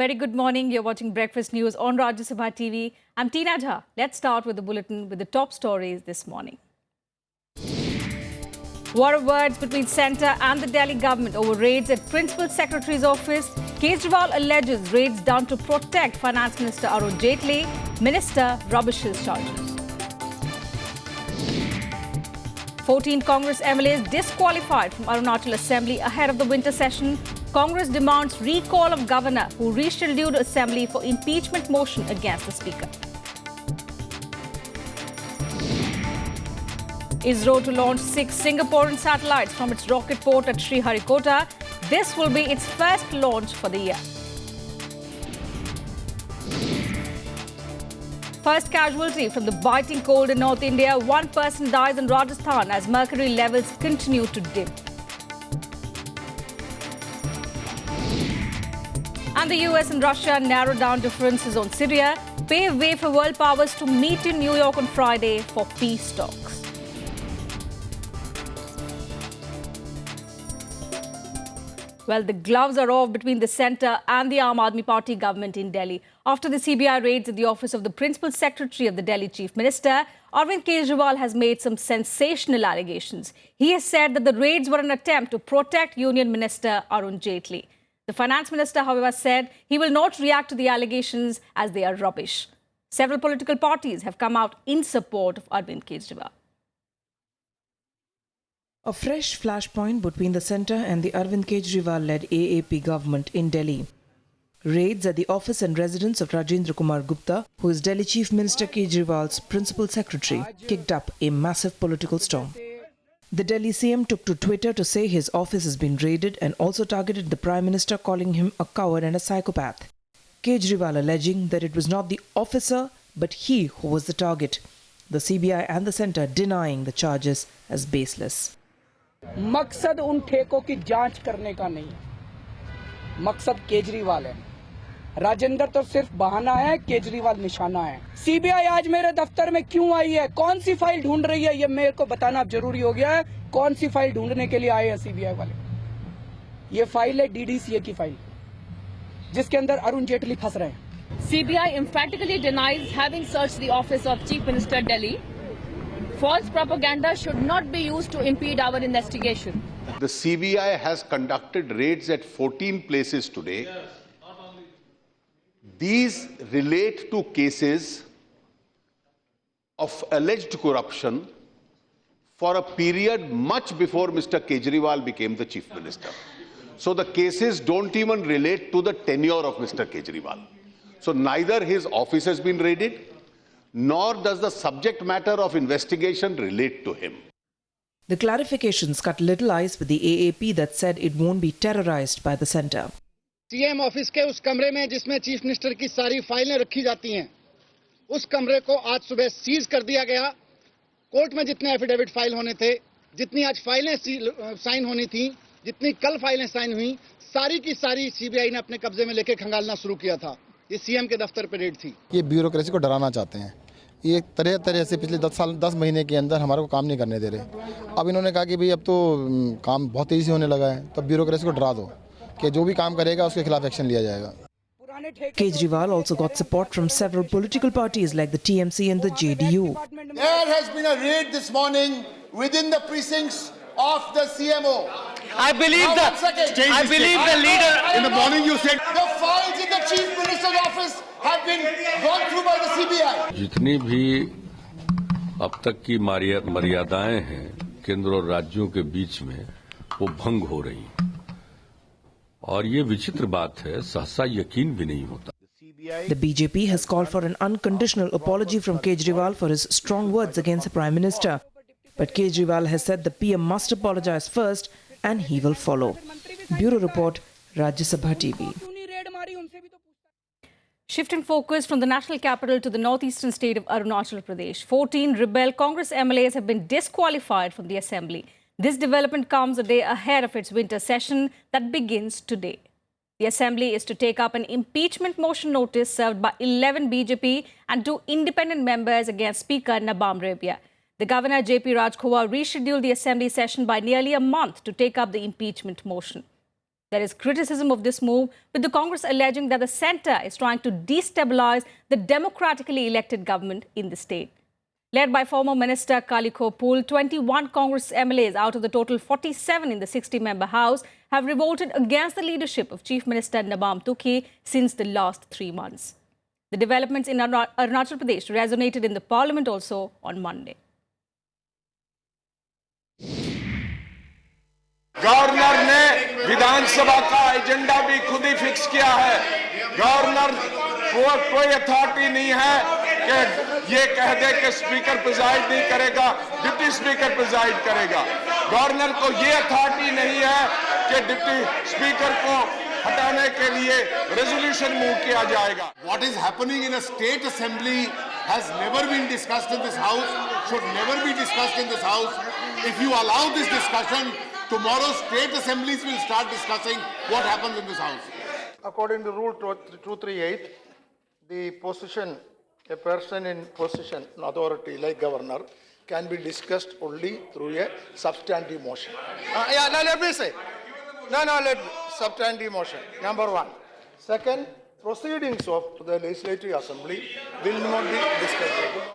very good morning. You're watching Breakfast News on Rajya Sabha TV. I'm Tina Jha. Let's start with the bulletin with the top stories this morning. War of words between centre and the Delhi government over raids at Principal Secretary's office. Kejriwal alleges raids done to protect Finance Minister Arun Jaitley. Minister rubbishes charges. 14 Congress MLAs disqualified from Arunachal Assembly ahead of the winter session. Congress demands recall of governor who rescheduled assembly for impeachment motion against the speaker. ISRO to launch 6 Singaporean satellites from its rocket port at Sriharikota. This will be its first launch for the year. First casualty from the biting cold in North India. One person dies in Rajasthan as mercury levels continue to dip. And the US and Russia narrow down differences on Syria, pave way for world powers to meet in New York on Friday for peace talks. Well, the gloves are off between the centre and the Aam Aadmi Party government in Delhi. After the CBI raids at the office of the Principal Secretary of the Delhi Chief Minister, Arvind Kejriwal has made some sensational allegations. He has said that the raids were an attempt to protect Union Minister Arun Jaitley. The Finance Minister, however, said he will not react to the allegations as they are rubbish. Several political parties have come out in support of Arvind Kejriwal. A fresh flashpoint between the centre and the Arvind Kejriwal-led AAP government in Delhi. Raids at the office and residence of Rajendra Kumar Gupta, who is Delhi Chief Minister Kejriwal's principal secretary, kicked up a massive political storm. The Delhi CM took to Twitter to say his office has been raided and also targeted the Prime Minister, calling him a coward and a psychopath. Kejriwal alleging that it was not the officer but he who was the target. The CBI and the centre denying the charges as baseless. मकसद उन ठेकों की जांच करने का नहीं, मकसद केजरीवाल है। राजेंद्र तो सिर्फ बहाना है, केजरीवाल निशाना है। सीबीआई आज मेरे दफ्तर में क्यों आई है, कौन सी फाइल ढूंढ रही है, ये मेरे को बताना अब जरूरी हो गया है। कौन सी फाइल ढूंढने के लिए आए हैं सीबीआई वाले? ये फाइल है डीडीसीए की फाइल, जिसके अंदर अरुण जेटली फंस रहे हैं। CBI emphatically denies having searched the office of Chief Minister Delhi. False propaganda should not be used to impede our investigation. The CBI has conducted raids at 14 places today. These relate to cases of alleged corruption for a period much before Mr. Kejriwal became the Chief Minister. So the cases don't even relate to the tenure of Mr. Kejriwal. So neither his office has been raided, nor does the subject matter of investigation relate to him. The clarifications cut little ice with the AAP that said it won't be terrorized by the centre. CM office के उस कमरे में जिसमें chief minister की सारी फाइलें रखी जाती हैं, उस कमरे को आज सुबह सीज कर दिया गया। कोर्ट में जितने एफिडेविट फाइल होने थे, जितनी आज फाइलें साइन होनी थी, जितनी कल फाइलें साइन हुई, सारी की सारी सीबीआई ने अपने कब्जे में लेके खंगालना शुरू किया था। ये सीएम के दफ्तर पर रेड थी। ये ब्यूरोक्रेसी को डराना चाहते हैं। ये तरह से पिछले 10 महीने के अंदर हमारे को काम नहीं करने दे रहे। अब इन्होंने कहा कि भाई अब तो काम बहुत तेजी से होने लगा है, तो ब्यूरोक्रेसी को डरा दो कि जो भी काम करेगा उसके खिलाफ एक्शन लिया जाएगा। Kejriwal also got support from several political parties like the TMC and the JDU. There has been a raid this morning within the precincts of the CMO. I believe the leader In the morning you said the files in the Chief Minister's office have been gone through by the CBI. जितनी भी अब तक की मर्यादाएं हैं केंद्र और राज्यों के बीच में, वो भंग हो रही हैं। और ये विचित्र बात है, सहसा यकीन भी नहीं होता। The BJP has called for an unconditional apology from Kejriwal for his strong words against the Prime Minister. But Kejriwal has said the PM must apologize first and he will follow. Bureau Report, Rajya Sabha TV. Shifting focus from the national capital to the northeastern state of Arunachal Pradesh, 14 rebel Congress MLAs have been disqualified from the assembly. This development comes a day ahead of its winter session that begins today. The assembly is to take up an impeachment motion notice served by 11 BJP and 2 independent members against Speaker Nabam Rebia. The Governor JP Rajkhowa rescheduled the assembly session by nearly a month to take up the impeachment motion. There is criticism of this move, with the Congress alleging that the centre is trying to destabilise the democratically elected government in the state. Led by former Minister Kaliko Pool, 21 Congress MLAs out of the total 47 in the 60-member House have revolted against the leadership of Chief Minister Nabam Tukhi since the last 3 months. The developments in Arunachal Pradesh resonated in the parliament also on Monday. Governor ने विधानसभा का agenda भी खुद ही fix किया है। Governor को कोई authority नहीं है कि ये कह दे कि स्पीकर प्रिजाइड नहीं करेगा, डिप्टी स्पीकर प्रिजाइड करेगा। गवर्नर को ये अथॉरिटी नहीं है कि डिप्टी स्पीकर को हटाने के लिए रेजोल्यूशन मूव किया जाएगा। What is happening in a state assembly has never been discussed in this house, should never be discussed in this house. If you allow this discussion, tomorrow state assemblies will start discussing what happens in this house. According to Rule 238, the position, a person in position, in authority like governor, can be discussed only through a substantive motion. Let me say. Substantive motion, number one. Second, proceedings of the Legislative Assembly will not be discussed.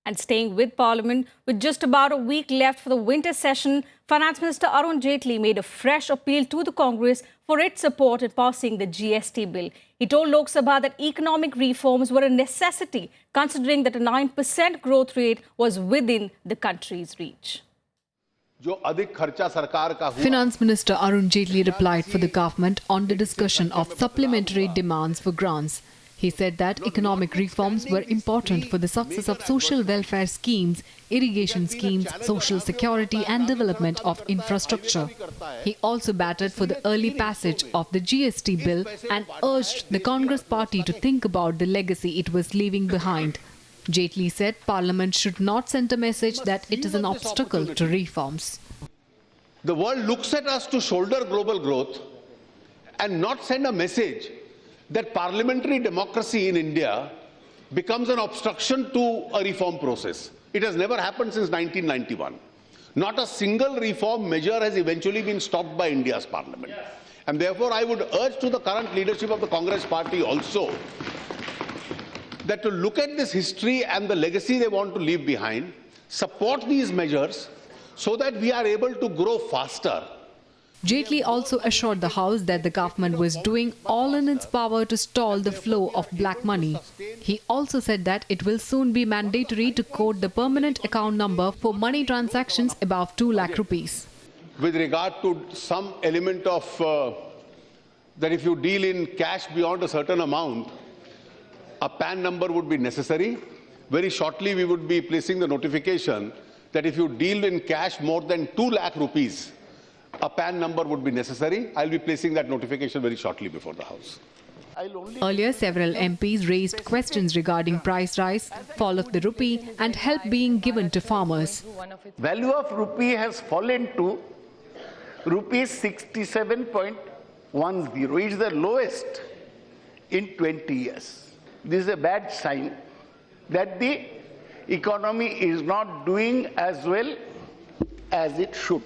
And staying with Parliament, with just about a week left for the winter session, Finance Minister Arun Jaitley made a fresh appeal to the Congress for its support in passing the GST bill. He told Lok Sabha that economic reforms were a necessity, considering that a 9% growth rate was within the country's reach. Finance Minister Arun Jaitley replied for the government on the discussion of supplementary demands for grants. He said that economic reforms were important for the success of social welfare schemes, irrigation schemes, social security and development of infrastructure. He also battled for the early passage of the GST bill and urged the Congress party to think about the legacy it was leaving behind. Jaitley said Parliament should not send a message that it is an obstacle to reforms. The world looks at us to shoulder global growth and not send a message that parliamentary democracy in India becomes an obstruction to a reform process. It has never happened since 1991. Not a single reform measure has eventually been stopped by India's parliament. And therefore, I would urge to the current leadership of the Congress party also that to look at this history and the legacy they want to leave behind, support these measures so that we are able to grow faster. Jaitley also assured the House that the government was doing all in its power to stall the flow of black money. He also said that it will soon be mandatory to code the permanent account number for money transactions above 2 lakh rupees. With regard to some element of that if you deal in cash beyond a certain amount, a PAN number would be necessary. Very shortly, we would be placing the notification that if you deal in cash more than 2 lakh rupees, a PAN number would be necessary. I'll be placing that notification very shortly before the House. Earlier, several MPs raised questions regarding price rise, fall of the rupee and help being given to farmers. Value of rupee has fallen to rupees 67.10. It is the lowest in 20 years. This is a bad sign that the economy is not doing as well as it should.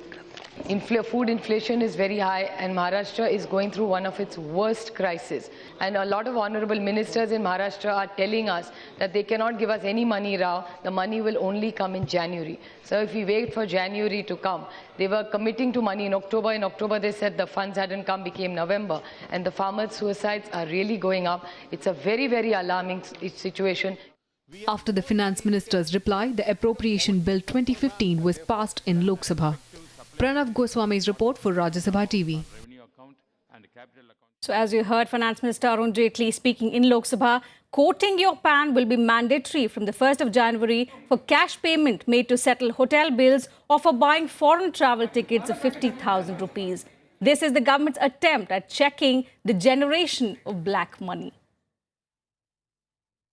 Food inflation is very high and Maharashtra is going through one of its worst crises. And a lot of honorable ministers in Maharashtra are telling us that they cannot give us any money now. The money will only come in January. So if we wait for January to come, they were committing to money in October. In October, they said the funds hadn't come, became November. And the farmers' suicides are really going up. It's a very, very alarming situation. After the finance minister's reply, the appropriation bill 2015 was passed in Lok Sabha. Pranav Goswami's report for Rajya Sabha TV. So as you heard, Finance Minister Arun Jaitley speaking in Lok Sabha, quoting your PAN will be mandatory from the 1st of January for cash payment made to settle hotel bills or for buying foreign travel tickets of 50,000 rupees. This is the government's attempt at checking the generation of black money.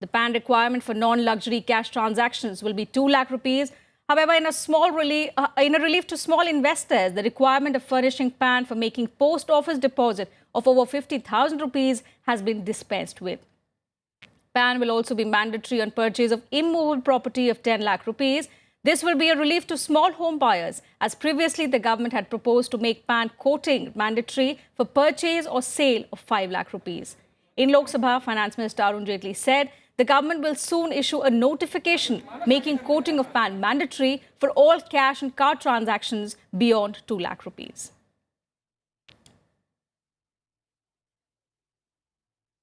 The PAN requirement for non-luxury cash transactions will be 2 lakh rupees. However, in a relief to small investors, the requirement of furnishing PAN for making post office deposit of over 50,000 rupees has been dispensed with. PAN will also be mandatory on purchase of immovable property of 10 lakh rupees. This will be a relief to small home buyers, as previously the government had proposed to make pan coating mandatory for purchase or sale of 5 lakh rupees. In Lok Sabha, Finance Minister Arun Jaitley said the government will soon issue a notification making coating of pan mandatory for all cash and card transactions beyond 2 lakh rupees.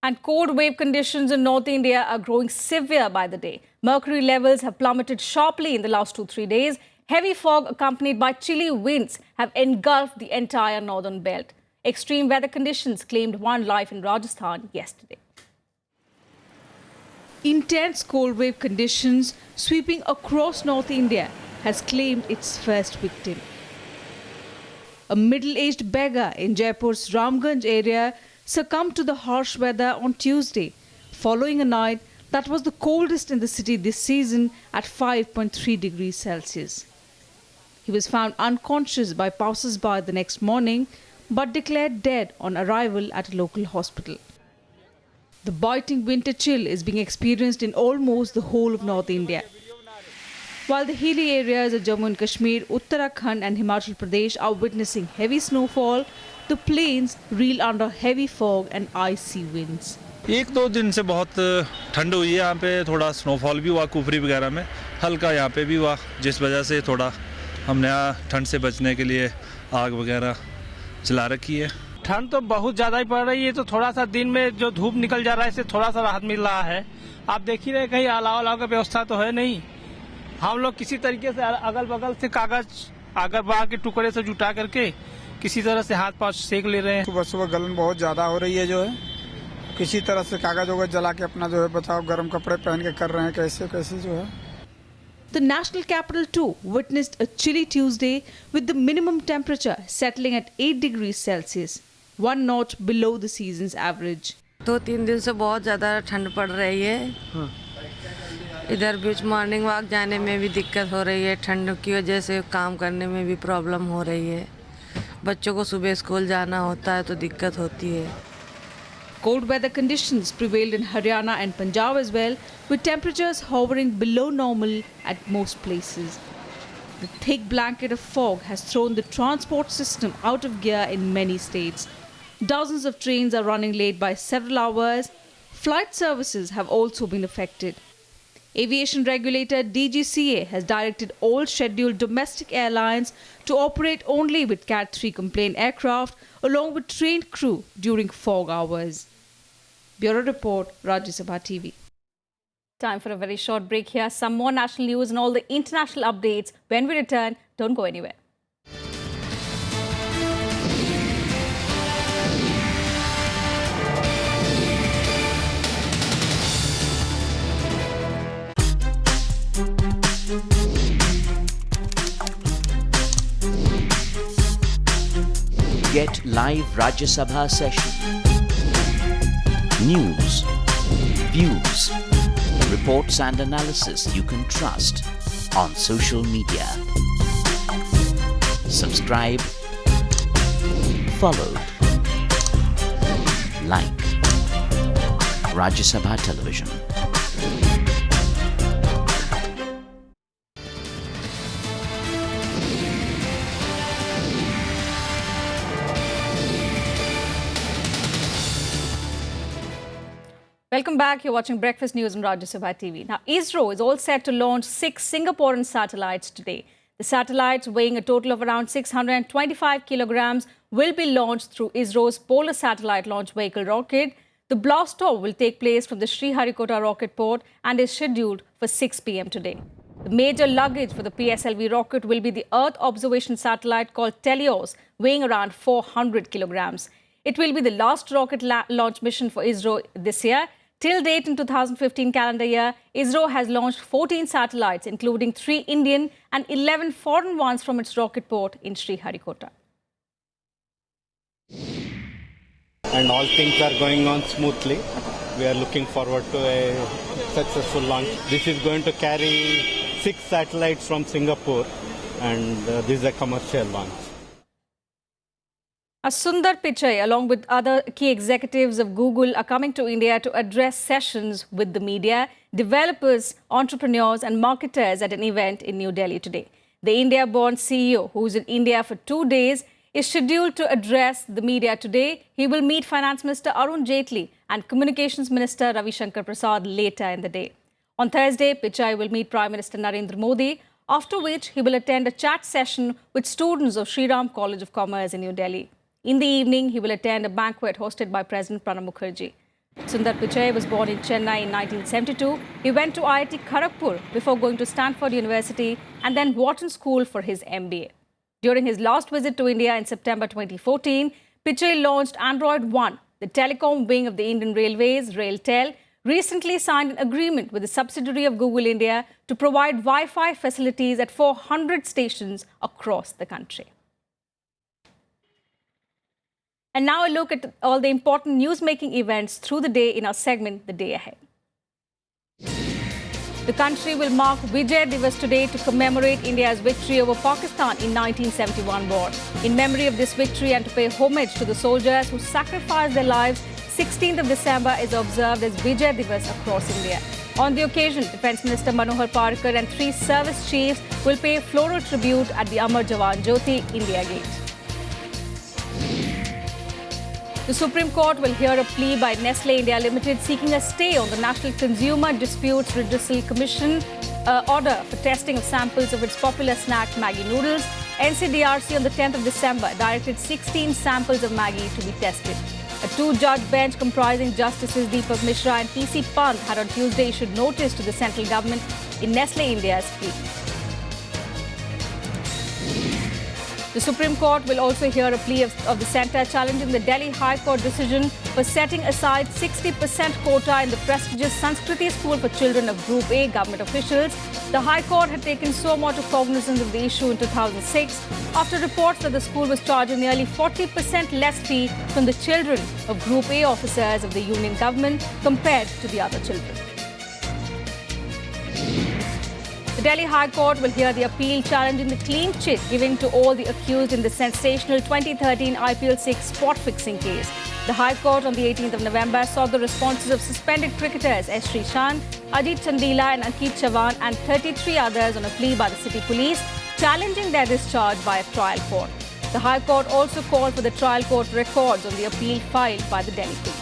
And cold wave conditions in North India are growing severe by the day. Mercury levels have plummeted sharply in the last 2-3 days. Heavy fog accompanied by chilly winds have engulfed the entire northern belt. Extreme weather conditions claimed one life in Rajasthan yesterday. Intense cold wave conditions sweeping across North India has claimed its first victim. A middle-aged beggar in Jaipur's Ramganj area succumbed to the harsh weather on Tuesday, following a night that was the coldest in the city this season at 5.3 degrees Celsius. He was found unconscious by passers-by the next morning, but declared dead on arrival at a local hospital. The biting winter chill is being experienced in almost the whole of North India. While the hilly areas of Jammu and Kashmir, Uttarakhand and Himachal Pradesh are witnessing heavy snowfall, the plains reel under heavy fog and icy winds. 1-2 दिन से बहुत ठंड हुई है यहाँ पे थोड़ा snowfall भी हुआ कुफरी वगैरह में हल्का यहाँ पे भी हुआ जिस वजह से थोड़ा हमने यहाँ ठंड से बचने के लिए आग वगैरह जला रखी है ठंड तो बहुत ज्यादा ही पड़ रही है तो थोड़ा सा दिन में जो धूप निकल जा रहा है इससे थोड़ा सा राहत मिल रहा है आप देख ही रहे कहीं अलाव का व्यवस्था तो है नहीं हम लोग किसी तरीके से अगल बगल से कागज अगरबत्ती के टुकड़े से जुटा करके किसी तरह से हाथ पांव सेक ले रहे हैं सुबह सुबह गलन बहुत ज्यादा हो रही है जो है किसी तरह से कागज वगैरह जला के अपना जो है बचाव गर्म कपड़े पहन के कर रहे हैं कैसे कैसे जो है The national capital too witnessed a chilly Tuesday with the minimum temperature settling at 8 degrees Celsius, one notch below the season's average. 2-3 दिन से बहुत ज़्यादा ठंड पड़ रही है इधर बीच मॉर्निंग वॉक जाने में भी दिक्कत हो रही है ठंड की वजह से काम करने में भी प्रॉब्लम हो रही है बच्चों को सुबह स्कूल जाना होता है तो दिक्कत होती है Cold weather conditions prevailed in Haryana and Punjab as well, with temperatures hovering below normal at most places. The thick blanket of fog has thrown the transport system out of gear in many states. Dozens of trains are running late by several hours. Flight services have also been affected. Aviation regulator DGCA has directed all scheduled domestic airlines to operate only with Cat 3 complaint aircraft along with trained crew during fog hours. Bureau Report, Rajya Sabha TV. Time for a very short break here. Some more national news and all the international updates. When we return, don't go anywhere. Get live Rajya Sabha session. News, views, reports and analysis you can trust on social media. Subscribe, follow, like Rajya Sabha Television. Welcome back. You're watching Breakfast News on Rajya Sabha TV. Now, ISRO is all set to launch 6 Singaporean satellites today. The satellites, weighing a total of around 625 kilograms, will be launched through ISRO's Polar Satellite Launch Vehicle rocket. The blast off will take place from the Sriharikota rocket port and is scheduled for 6 p.m. today. The major luggage for the PSLV rocket will be the Earth observation satellite called Telios, weighing around 400 kilograms. It will be the last rocket launch mission for ISRO this year. Till date in 2015 calendar year, ISRO has launched 14 satellites, including 3 Indian and 11 foreign ones from its rocket port in Sriharikota. And all things are going on smoothly. We are looking forward to a successful launch. This is going to carry 6 satellites from Singapore, and this is a commercial launch. Sundar Pichai, along with other key executives of Google, are coming to India to address sessions with the media. developers, entrepreneurs and marketers at an event in New Delhi today. The India-born CEO, who is in India for 2 days, is scheduled to address the media today. He will meet Finance Minister Arun Jaitley and Communications Minister Ravi Shankar Prasad later in the day. On Thursday, Pichai will meet Prime Minister Narendra Modi, after which he will attend a chat session with students of Sri Ram College of Commerce in New Delhi. In the evening, he will attend a banquet hosted by President Pranab Mukherjee. Sundar Pichai was born in Chennai in 1972. He went to IIT Kharagpur before going to Stanford University and then Wharton School for his MBA. During his last visit to India in September 2014, Pichai launched Android One, the telecom wing of the Indian Railways, RailTel, recently signed an agreement with a subsidiary of Google India to provide Wi-Fi facilities at 400 stations across the country. And now a look at all the important news-making events through the day in our segment, The Day Ahead. The country will mark Vijay Diwas today to commemorate India's victory over Pakistan in 1971 war. In memory of this victory and to pay homage to the soldiers who sacrificed their lives, 16th of December is observed as Vijay Diwas across India. On the occasion, Defence Minister Manohar Parrikar and 3 service chiefs will pay floral tribute at the Amar Jawan Jyoti India Gate. The Supreme Court will hear a plea by Nestle India Limited seeking a stay on the National Consumer Disputes Redressal Commission order for testing of samples of its popular snack Maggi noodles. NCDRC on the 10th of December directed 16 samples of Maggi to be tested. A 2-judge bench comprising Justices Deepak Mishra and PC Pant had on Tuesday issued notice to the central government in Nestle India's plea. The Supreme Court will also hear a plea of the centre challenging the Delhi High Court decision for setting aside 60% quota in the prestigious Sanskriti School for Children of Group A government officials. The High Court had taken so much of cognizance of the issue in 2006 after reports that the school was charging nearly 40% less fee from the children of Group A officers of the union government compared to the other children. The Delhi High Court will hear the appeal challenging the clean chit given to all the accused in the sensational 2013 IPL-6 spot fixing case. The High Court on the 18th of November saw the responses of suspended cricketers S. Srishant, Ajit Chandila and Ankit Chavan and 33 others on a plea by the city police, challenging their discharge by a trial court. The High Court also called for the trial court records on the appeal filed by the Delhi police.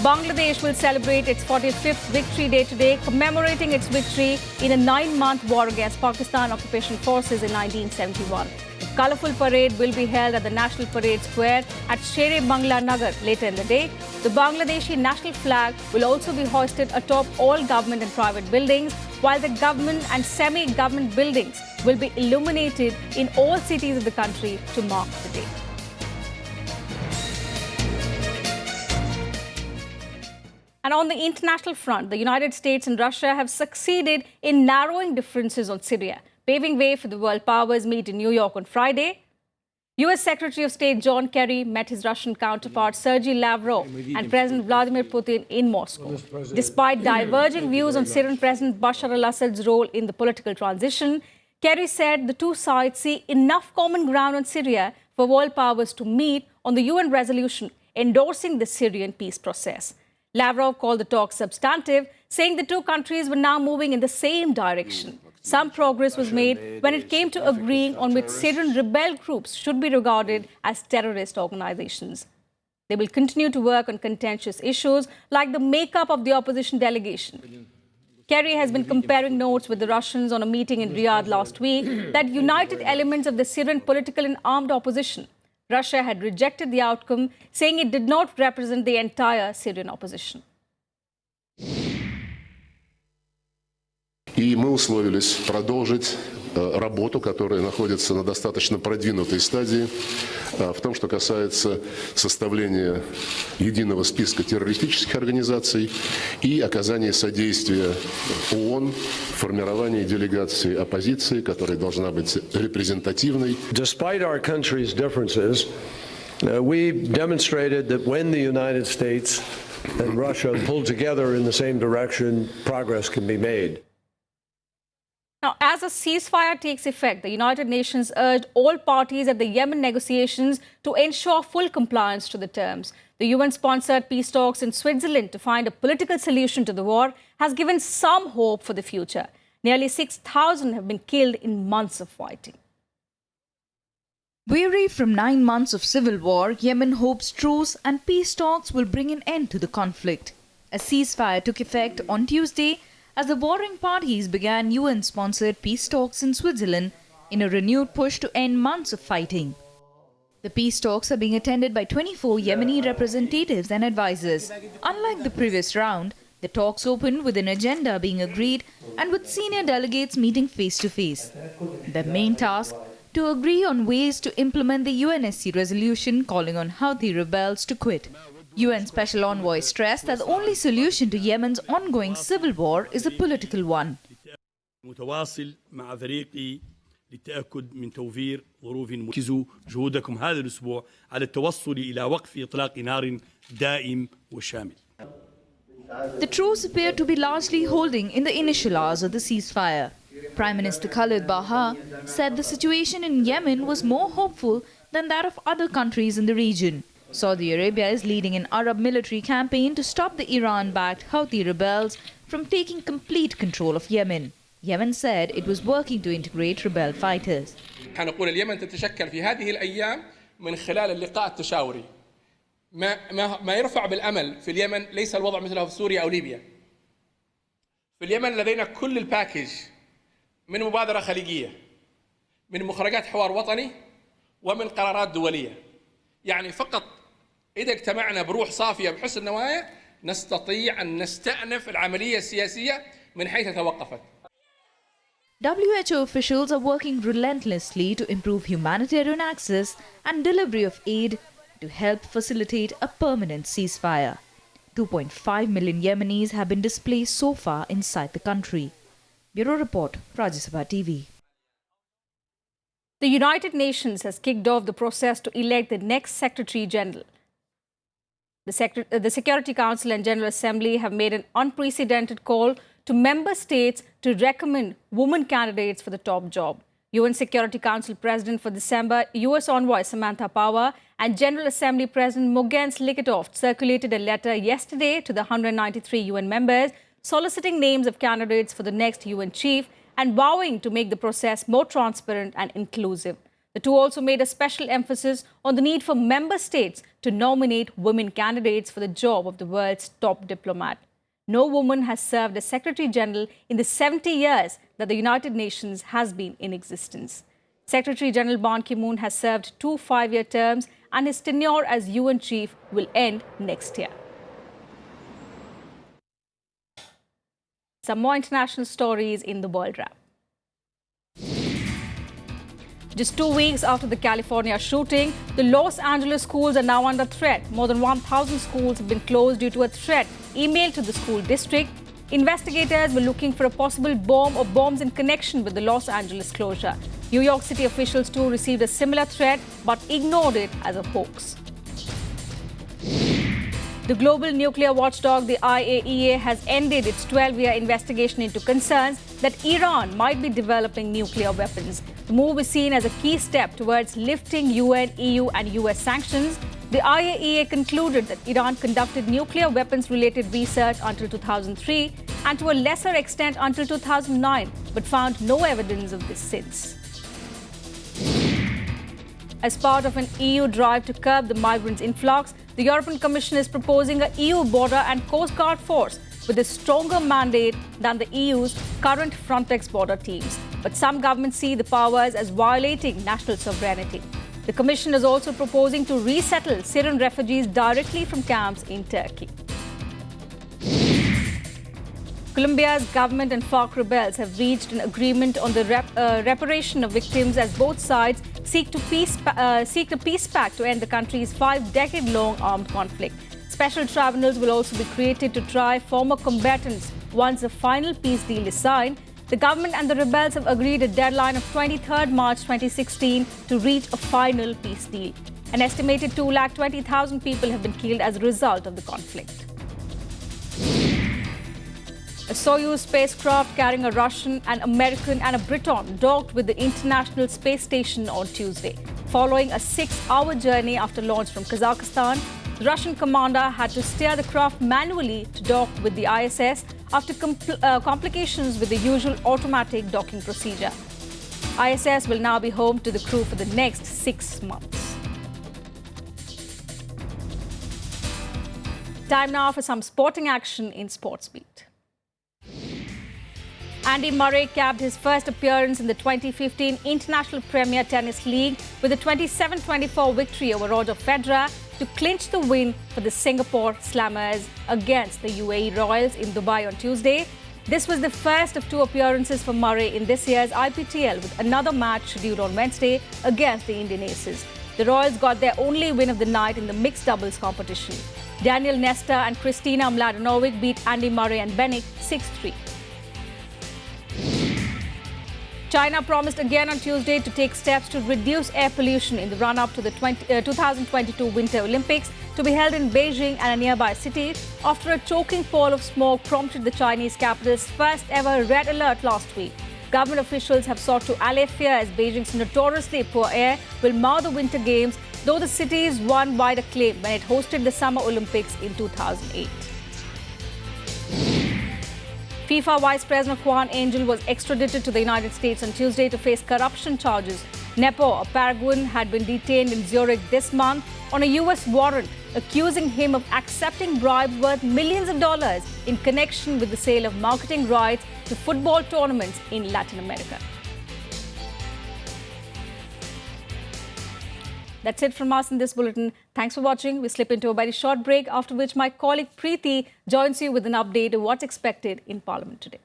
Bangladesh will celebrate its 45th Victory Day today, commemorating its victory in a 9-month war against Pakistan occupation forces in 1971. A colourful parade will be held at the National Parade Square at Sher-e-Bangla Nagar later in the day. The Bangladeshi national flag will also be hoisted atop all government and private buildings, while the government and semi-government buildings will be illuminated in all cities of the country to mark the day. And on the international front, the United States and Russia have succeeded in narrowing differences on Syria, paving way for the world powers meet in New York on Friday. US Secretary of State John Kerry met his Russian counterpart Sergei Lavrov and President Vladimir Putin in Moscow. Despite diverging views on Syrian President Bashar al-Assad's role in the political transition, Kerry said the two sides see enough common ground on Syria for world powers to meet on the UN resolution endorsing the Syrian peace process. Lavrov called the talks substantive, saying the two countries were now moving in the same direction. Some progress was made when it came to agreeing on which Syrian rebel groups should be regarded as terrorist organizations. They will continue to work on contentious issues like the makeup of the opposition delegation. Kerry has been comparing notes with the Russians on a meeting in Riyadh last week that united elements of the Syrian political and armed opposition. Russia had rejected the outcome, saying it did not represent the entire Syrian opposition. И мы условились продолжить работу, которая находится на достаточно продвинутой стадии, в том, что касается составления единого списка террористических организаций и оказания содействия ООН в формировании делегации оппозиции, которая должна быть репрезентативной. Despite our country's differences, we demonstrated that when the United States and Russia pull together in the same direction, progress can be made. Now, as a ceasefire takes effect, the United Nations urged all parties at the Yemen negotiations to ensure full compliance to the terms. The UN-sponsored peace talks in Switzerland to find a political solution to the war has given some hope for the future. Nearly 6,000 have been killed in months of fighting. Weary from 9 months of civil war, Yemen hopes truce and peace talks will bring an end to the conflict. A ceasefire took effect on Tuesday as the warring parties began UN-sponsored peace talks in Switzerland in a renewed push to end months of fighting. The peace talks are being attended by 24 Yemeni representatives and advisors. Unlike the previous round, the talks opened with an agenda being agreed and with senior delegates meeting face-to-face. The main task, to agree on ways to implement the UNSC resolution calling on Houthi rebels to quit. UN Special Envoy stressed that the only solution to Yemen's ongoing civil war is a political one. متواصل مع فريقي للتأكد من توفير ظروف مركزوا جهودكم هذا الأسبوع على التوصل إلى وقف إطلاق نار دائم وشامل. The truce appeared to be largely holding in the initial hours of the ceasefire. Prime Minister Khalid Baha said the situation in Yemen was more hopeful than that of other countries in the region. Saudi Arabia is leading an Arab military campaign to stop the Iran-backed Houthi rebels from taking complete control of Yemen. Yemen said it was working to integrate rebel fighters. نقول اليمن تتشكل في هذه الأيام من خلال اللقاء التشاوري. ما يرفع بالأمل في اليمن ليس الوضع مثله في سوريا أو ليبيا. في اليمن لدينا كل الباكج من مبادرة خليجية، من مخرجات حوار وطني، ومن قرارات دولية. يعني فقط إذا اجتمعنا بروح صافية بحسن نوايا نستطيع أن نستأنف العملية السياسية من حيث توقفت. WHO officials are working relentlessly to improve humanitarian access and delivery of aid to help facilitate a permanent ceasefire. 2.5 million Yemenis have been displaced so far inside the country. Bureau Report, Rajya Sabha TV. The United Nations has kicked off the process to elect the next Secretary General. The Security Council and General Assembly have made an unprecedented call to member states to recommend women candidates for the top job. UN Security Council President for December, US Envoy Samantha Power and General Assembly President Mugens Likitoft circulated a letter yesterday to the 193 UN members soliciting names of candidates for the next UN chief and vowing to make the process more transparent and inclusive. The two also made a special emphasis on the need for member states to nominate women candidates for the job of the world's top diplomat. No woman has served as Secretary General in the 70 years that the United Nations has been in existence. Secretary General Ban Ki-moon has served 2 5-year terms and his tenure as UN chief will end next year. Some more international stories in the World Wrap. Just 2 weeks after the California shooting, the Los Angeles schools are now under threat. More than 1,000 schools have been closed due to a threat emailed to the school district. Investigators were looking for a possible bomb or bombs in connection with the Los Angeles closure. New York City officials too received a similar threat but ignored it as a hoax. The global nuclear watchdog, the IAEA, has ended its 12-year investigation into concerns that Iran might be developing nuclear weapons. The move is seen as a key step towards lifting UN, EU and US sanctions. The IAEA concluded that Iran conducted nuclear weapons-related research until 2003 and to a lesser extent until 2009, but found no evidence of this since. As part of an EU drive to curb the migrants' influx, the European Commission is proposing an EU border and Coast Guard force with a stronger mandate than the EU's current Frontex border teams. But some governments see the powers as violating national sovereignty. The Commission is also proposing to resettle Syrian refugees directly from camps in Turkey. Colombia's government and FARC rebels have reached an agreement on the reparation of victims as both sides seek a peace pact to end the country's 5-decade-long armed conflict. Special tribunals will also be created to try former combatants once a final peace deal is signed. The government and the rebels have agreed a deadline of 23rd March 2016 to reach a final peace deal. An estimated 220,000 people have been killed as a result of the conflict. A Soyuz spacecraft carrying a Russian, an American and a Briton docked with the International Space Station on Tuesday. Following a 6-hour journey after launch from Kazakhstan, the Russian commander had to steer the craft manually to dock with the ISS after complications with the usual automatic docking procedure. ISS will now be home to the crew for the next 6 months. Time now for some sporting action in Sports Beat. Andy Murray capped his first appearance in the 2015 International Premier Tennis League with a 27-24 victory over Roger Federer to clinch the win for the Singapore Slammers against the UAE Royals in Dubai on Tuesday. This was the first of 2 appearances for Murray in this year's IPTL, with another match scheduled on Wednesday against the Indian Aces. The Royals got their only win of the night in the mixed doubles competition. Daniel Nestor and Kristina Mladenovic beat Andy Murray and Benik 6-3. China promised again on Tuesday to take steps to reduce air pollution in the run-up to the 2022 Winter Olympics to be held in Beijing and a nearby city after a choking pall of smoke prompted the Chinese capital's first ever red alert last week. Government officials have sought to allay fear as Beijing's notoriously poor air will mar the Winter Games, though the city's won wide acclaim when it hosted the Summer Olympics in 2008. FIFA Vice President Juan Angel was extradited to the United States on Tuesday to face corruption charges. Nepo, a Paraguayan, had been detained in Zurich this month on a U.S. warrant accusing him of accepting bribes worth millions of dollars in connection with the sale of marketing rights to football tournaments in Latin America. That's it from us in this bulletin. Thanks for watching. We slip into a very short break, after which my colleague Preeti joins you with an update of what's expected in Parliament today.